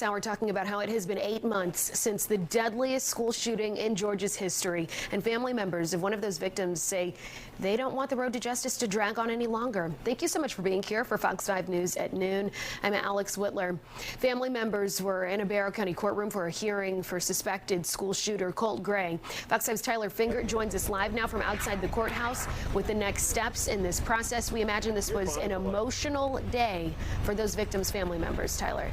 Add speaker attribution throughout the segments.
Speaker 1: this hour talking about how it has been 8 months since the deadliest school shooting in Georgia's history, and family members of one of those victims say they don't want the road to justice to drag on any longer. Thank you so much for being here for Fox 5 News at noon. I'm Alex Whitler. Family members were in a Barrow County courtroom for a hearing for suspected school shooter Colt Gray. Fox 5's Tyler Finger joins us live now from outside the courthouse with the next steps in this process. We imagine this was an emotional day for those victims' family members. Tyler.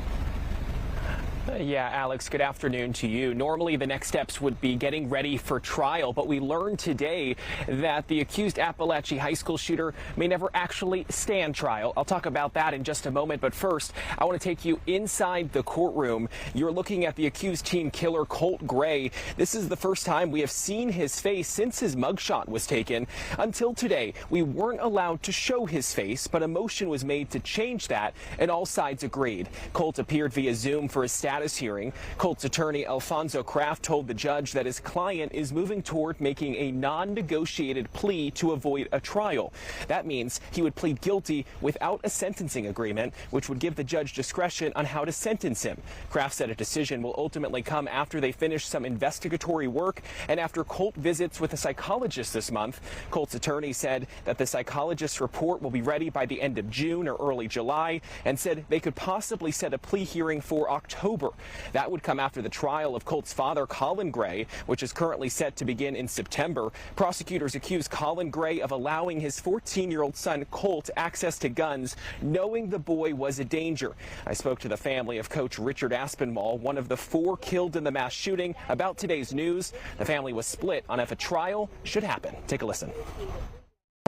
Speaker 2: Yeah, Alex, good afternoon to you. Normally, the next steps would be getting ready for trial, but we learned today that the accused Apalachee High School shooter may never actually stand trial. I'll talk about that in just a moment, but first, I want to take you inside the courtroom. You're looking at the accused teen killer, Colt Gray. This is the first time we have seen his face since his mugshot was taken. Until today, we weren't allowed to show his face, but a motion was made to change that, and all sides agreed. Colt appeared via Zoom for his status hearing. Colt's attorney Alfonso Kraft told the judge that his client is moving toward making a non-negotiated plea to avoid a trial. That means he would plead guilty without a sentencing agreement, which would give the judge discretion on how to sentence him. Kraft said a decision will ultimately come after they finish some investigatory work and after Colt visits with a psychologist this month. Colt's attorney said that the psychologist's report will be ready by the end of June or early July, and said they could possibly set a plea hearing for October. That would come after the trial of Colt's father, Colt Gray, which is currently set to begin in September. Prosecutors accuse Colt Gray of allowing his 14-year-old son, Colt, access to guns, knowing the boy was a danger. I spoke to the family of Coach Richard Aspinwall, one of the 4 killed in the mass shooting, about today's news. The family was split on if a trial should happen. Take a listen.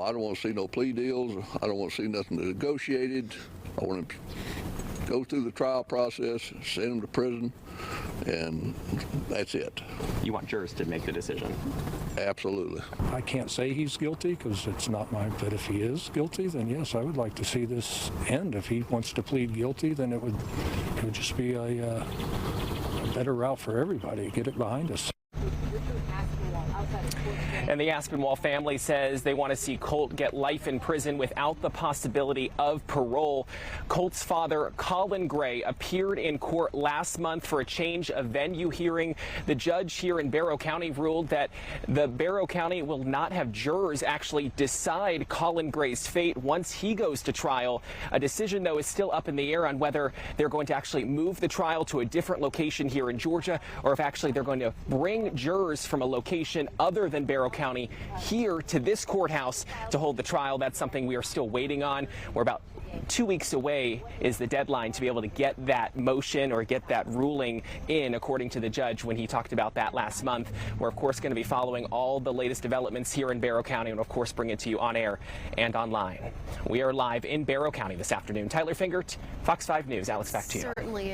Speaker 3: I don't want to see no plea deals. I don't want to see nothing negotiated. I want to go through the trial process, send him to prison, and that's it.
Speaker 2: You want jurors to make the decision?
Speaker 3: Absolutely.
Speaker 4: I can't say he's guilty because it's not mine, but if he is guilty, then yes, I would like to see this end. If he wants to plead guilty, then it would just be a better route for everybody. Get it behind us.
Speaker 2: And the Aspinwall family says they want to see Colt get life in prison without the possibility of parole. Colt's father, Colt Gray, appeared in court last month for a change of venue hearing. The judge here in Barrow County ruled that the Barrow County will not have jurors actually decide Colt Gray's fate once he goes to trial. A decision, though, is still up in the air on whether they're going to actually move the trial to a different location here in Georgia, or if actually they're going to bring jurors from a location other than Barrow County here to this courthouse to hold the trial. That's something we are still waiting on. We're about 2 weeks away is the deadline to be able to get that motion or get that ruling in, according to the judge when he talked about that last month. We're, of course, going to be following all the latest developments here in Barrow County and, of course, bring it to you on air and online. We are live in Barrow County this afternoon. Tyler Fingert, Fox 5 News. Alex, back to you.
Speaker 1: Certainly.